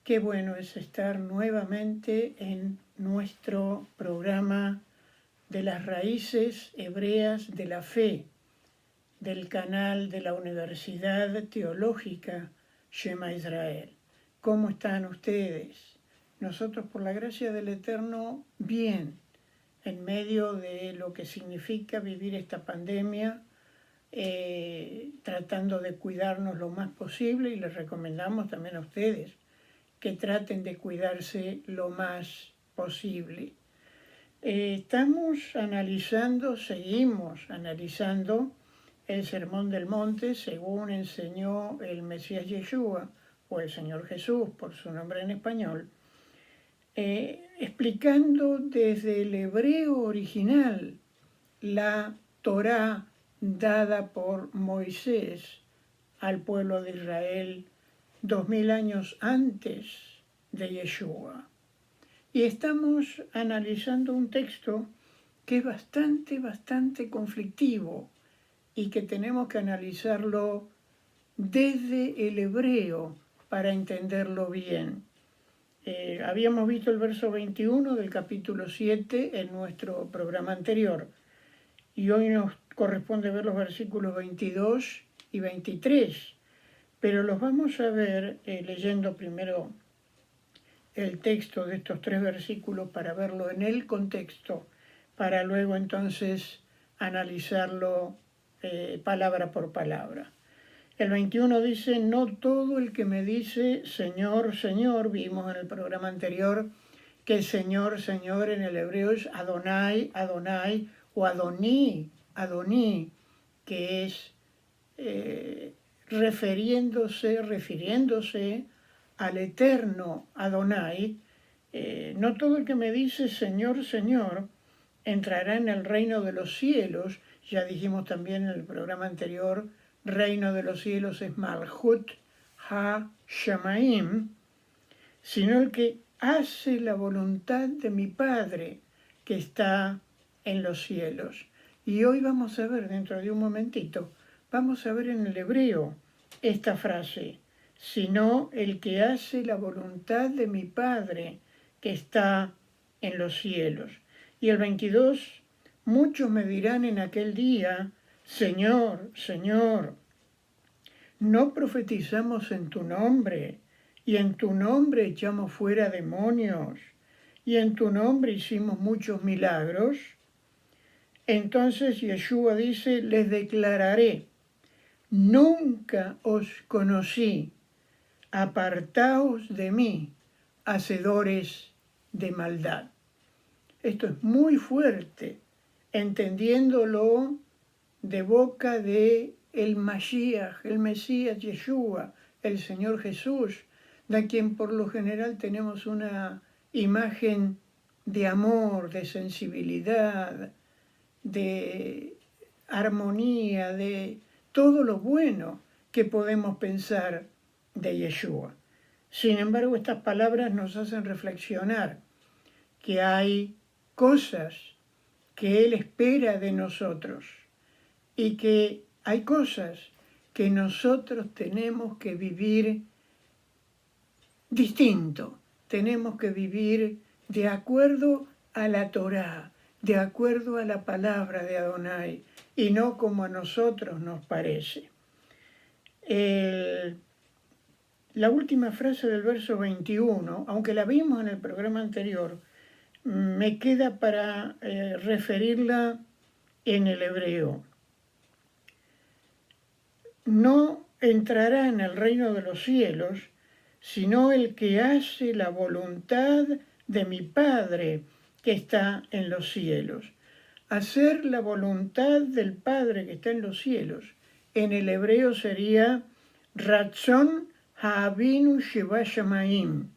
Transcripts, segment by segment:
Qué bueno es estar nuevamente en nuestro programa de las raíces hebreas de la fe, del canal de la Universidad Teológica Shema Israel. ¿Cómo están ustedes? Nosotros, por la gracia del Eterno, bien, en medio de lo que significa vivir esta pandemia, tratando de cuidarnos lo más posible, y les recomendamos también a ustedes que traten de cuidarse lo más posible. Seguimos analizando el Sermón del Monte según enseñó el Mesías Yeshua, o el Señor Jesús por su nombre en español, explicando desde el hebreo original la Torá dada por Moisés al pueblo de Israel 2000 años antes de Yeshua. Y estamos analizando un texto que es bastante conflictivo y que tenemos que analizarlo desde el hebreo para entenderlo bien. Habíamos visto el verso 21 del capítulo 7 en nuestro programa anterior y hoy nos corresponde ver los versículos 22 y 23. Pero los vamos a ver leyendo primero el texto de estos 3 versículos para verlo en el contexto, para luego entonces analizarlo palabra por palabra. El 21 dice: no todo el que me dice Señor, Señor, vimos en el programa anterior que Señor, Señor en el hebreo es Adonai, Adonai o Adoní, Adoní, que es refiriéndose al eterno Adonai. No todo el que me dice Señor, Señor entrará en el reino de los cielos. Ya dijimos también en el programa anterior, reino de los cielos es Malhut ha-Shamaim, sino el que hace la voluntad de mi Padre que está en los cielos. Y hoy vamos a ver, dentro de un momentito, vamos a ver en el hebreo esta frase: sino el que hace la voluntad de mi Padre que está en los cielos. Y el 22, muchos me dirán en aquel día: Señor, Señor, ¿no profetizamos en tu nombre? Y en tu nombre echamos fuera demonios, y en tu nombre hicimos muchos milagros. Entonces Yeshua dice: les declararé, nunca os conocí, apartaos de mí, hacedores de maldad. Esto es muy fuerte, entendiéndolo de boca de el Mashiach, el Mesías Yeshua, el Señor Jesús, de quien por lo general tenemos una imagen de amor, de sensibilidad, de armonía, de todo lo bueno que podemos pensar de Yeshua. Sin embargo, estas palabras nos hacen reflexionar que hay cosas que Él espera de nosotros y que hay cosas que nosotros tenemos que vivir distinto, tenemos que vivir de acuerdo a la Torá, de acuerdo a la palabra de Adonai, y no como a nosotros nos parece. La última frase del verso 21, aunque la vimos en el programa anterior, me queda para referirla en el hebreo. No entrará en el reino de los cielos, sino el que hace la voluntad de mi Padre que está en los cielos. Hacer la voluntad del Padre que está en los cielos, en el hebreo sería Ratzon ha'avinu sheba shamaim.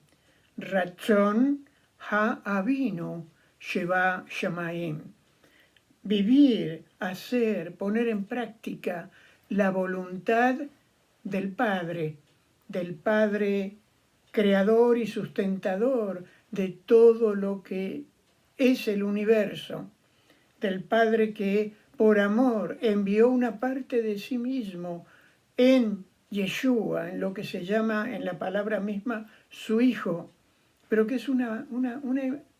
Ratzon ha'avinu sheba shamaim. Vivir, hacer, poner en práctica la voluntad del Padre creador y sustentador de todo lo que es el universo, del Padre que por amor envió una parte de sí mismo en Yeshua, en lo que se llama en la palabra misma su hijo, pero que es una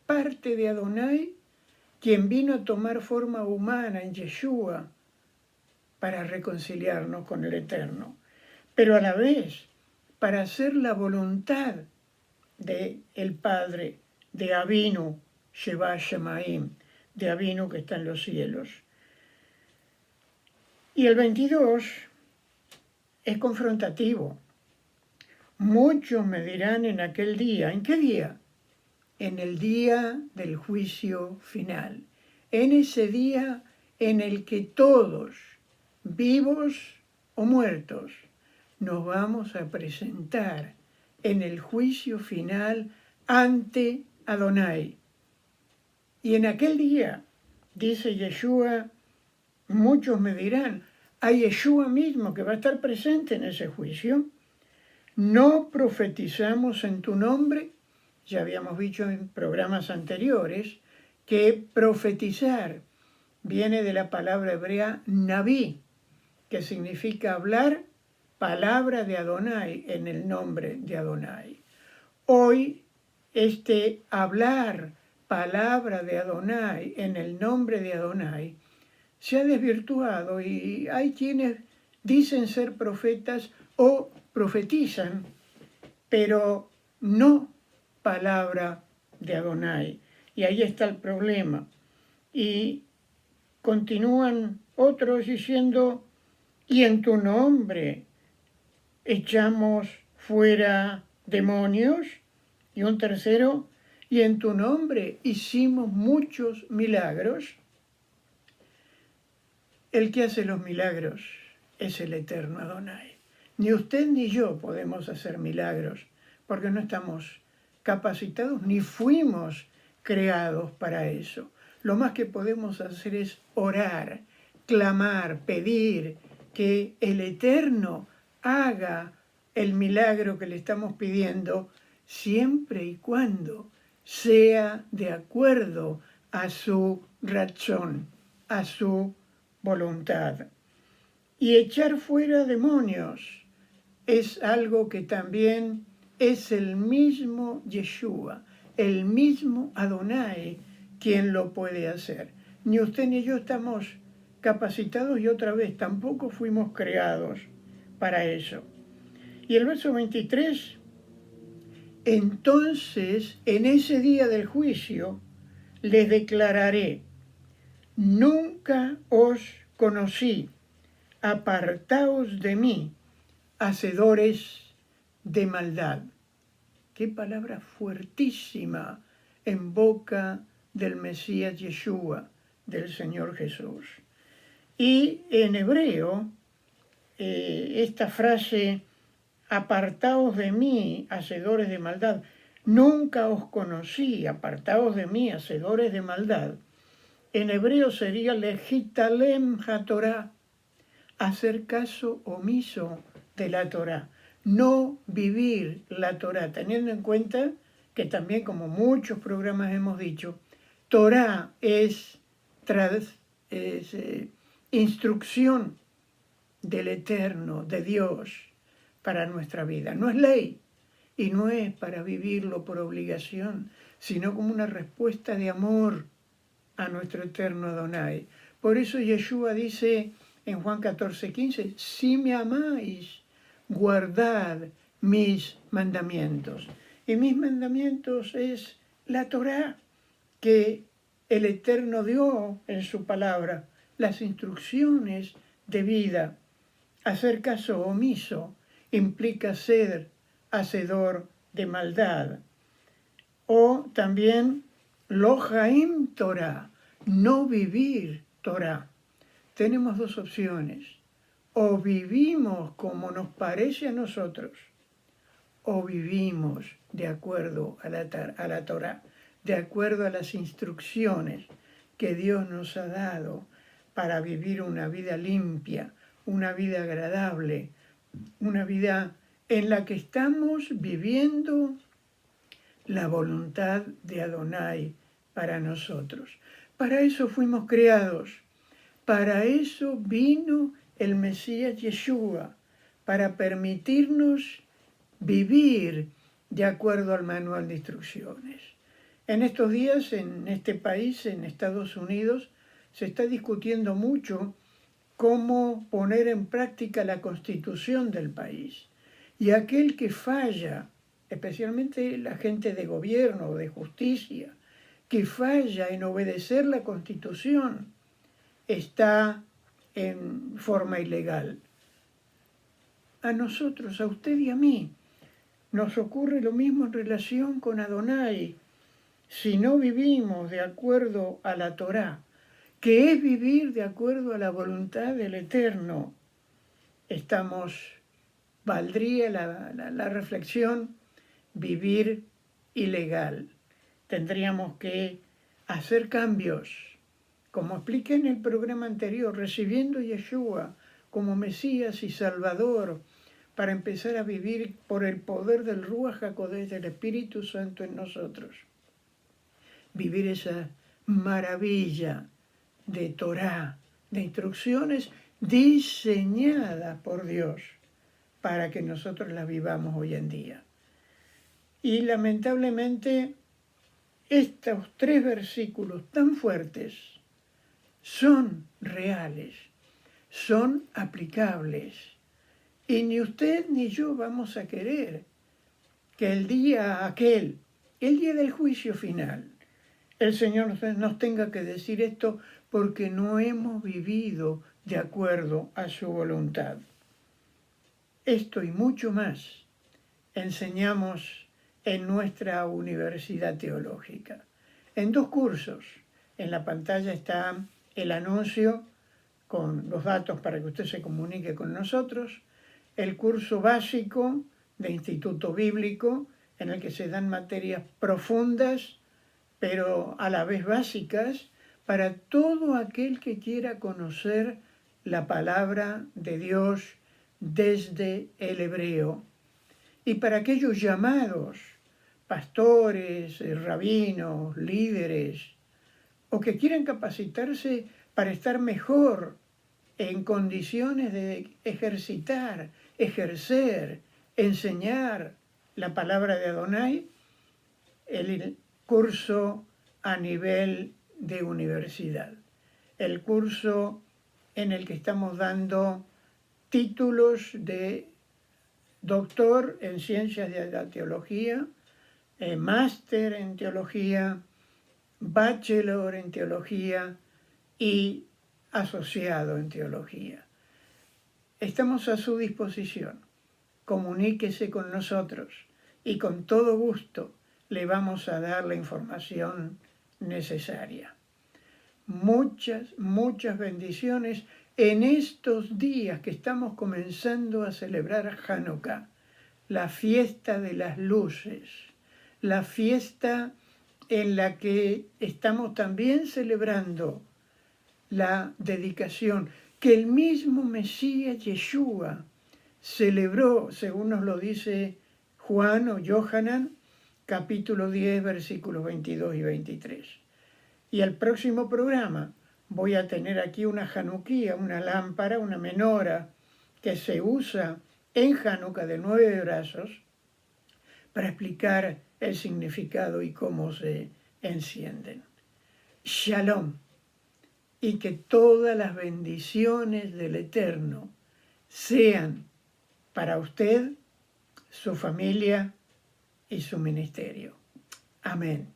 parte de Adonai, quien vino a tomar forma humana en Yeshua para reconciliarnos con el Eterno, pero a la vez para hacer la voluntad del Padre, de Avinu, Sheba Shemaim, de Avinu que está en los cielos. Y el 22 es confrontativo. Muchos me dirán en aquel día, ¿en qué día? En el día del juicio final, en ese día en el que todos, vivos o muertos, nos vamos a presentar en el juicio final ante Adonai. Y en aquel día, dice Yeshua, muchos me dirán, a Yeshua mismo que va a estar presente en ese juicio, no profetizamos en tu nombre. Ya habíamos dicho en programas anteriores que profetizar viene de la palabra hebrea naví, que significa hablar palabra de Adonai en el nombre de Adonai. Hoy, este hablar palabra de Adonai en el nombre de Adonai se ha desvirtuado y hay quienes dicen ser profetas o profetizan, pero no palabra de Adonai. Y ahí está el problema. Y continúan otros diciendo, y en tu nombre echamos fuera demonios. Y un tercero, y en tu nombre hicimos muchos milagros. El que hace los milagros es el eterno Adonai. Ni usted ni yo podemos hacer milagros porque no estamos capacitados ni fuimos creados para eso. Lo más que podemos hacer es orar, clamar, pedir que el Eterno haga el milagro que le estamos pidiendo siempre y cuando sea de acuerdo a su razón, a su voluntad. Y echar fuera demonios es algo que también es el mismo Yeshua, el mismo Adonai quien lo puede hacer. Ni usted ni yo estamos capacitados y otra vez tampoco fuimos creados para eso. Y el verso 23, entonces en ese día del juicio les declararé, nunca os conocí, apartaos de mí, hacedores de maldad. Qué palabra fuertísima en boca del Mesías Yeshua, del Señor Jesús. Y en hebreo, esta frase, apartaos de mí, hacedores de maldad, nunca os conocí, apartaos de mí, hacedores de maldad, en hebreo sería lejitalem haTorá, hacer caso omiso de la Torá, no vivir la Torá, teniendo en cuenta que también, como muchos programas hemos dicho, Torá es instrucción del Eterno, de Dios, para nuestra vida. No es ley y no es para vivirlo por obligación, sino como una respuesta de amor a nuestro eterno Adonai. Por eso Yeshua dice en Juan 14:15, si me amáis, guardad mis mandamientos. Y mis mandamientos es la Torá que el Eterno dio en su palabra, las instrucciones de vida. Hacer caso omiso implica ser hacedor de maldad. O también lo jaim Torah, no vivir Torah. Tenemos dos opciones. O vivimos como nos parece a nosotros, o vivimos de acuerdo a la Torah, de acuerdo a las instrucciones que Dios nos ha dado para vivir una vida limpia, una vida agradable, una vida en la que estamos viviendo la voluntad de Adonai para nosotros. Para eso fuimos creados, para eso vino el Mesías Yeshua, para permitirnos vivir de acuerdo al manual de instrucciones. En estos días, en este país, en Estados Unidos, se está discutiendo mucho cómo poner en práctica la constitución del país. Y aquel que falla, especialmente la gente de gobierno o de justicia, que falla en obedecer la constitución, está en forma ilegal. A nosotros, a usted y a mí, nos ocurre lo mismo en relación con Adonai. Si no vivimos de acuerdo a la Torá, que es vivir de acuerdo a la voluntad del Eterno, valdría la reflexión, vivir ilegal. Tendríamos que hacer cambios, como expliqué en el programa anterior, recibiendo a Yeshua como Mesías y Salvador, para empezar a vivir por el poder del Ruach HaKodesh, del Espíritu Santo en nosotros. Vivir esa maravilla de Torá, de instrucciones diseñadas por Dios para que nosotros las vivamos hoy en día. Y lamentablemente estos 3 versículos tan fuertes son reales, son aplicables. Y ni usted ni yo vamos a querer que el día del juicio final, el Señor nos tenga que decir esto porque no hemos vivido de acuerdo a su voluntad. Esto y mucho más enseñamos en nuestra universidad teológica, en 2 cursos. En la pantalla está el anuncio con los datos para que usted se comunique con nosotros, el curso básico de Instituto Bíblico, en el que se dan materias profundas, pero a la vez básicas, para todo aquel que quiera conocer la palabra de Dios desde el hebreo. Y para aquellos llamados, pastores, rabinos, líderes, o que quieran capacitarse para estar mejor en condiciones de ejercer, enseñar la palabra de Adonai, el curso a nivel de universidad, el curso en el que estamos dando títulos de doctor en ciencias de la teología, máster en teología, bachelor en teología y asociado en teología. Estamos a su disposición. Comuníquese con nosotros y con todo gusto le vamos a dar la información necesaria. Muchas bendiciones en estos días que estamos comenzando a celebrar Hanukkah, la fiesta de las luces, la fiesta en la que estamos también celebrando la dedicación que el mismo Mesías Yeshua celebró, según nos lo dice Juan o Yohanan, capítulo 10, versículos 22 y 23. Y el próximo programa voy a tener aquí una Hanukkía, una lámpara, una menora, que se usa en Hanukkah de 9 brazos, para explicar el significado y cómo se encienden. Shalom, y que todas las bendiciones del Eterno sean para usted, su familia y su ministerio. Amén.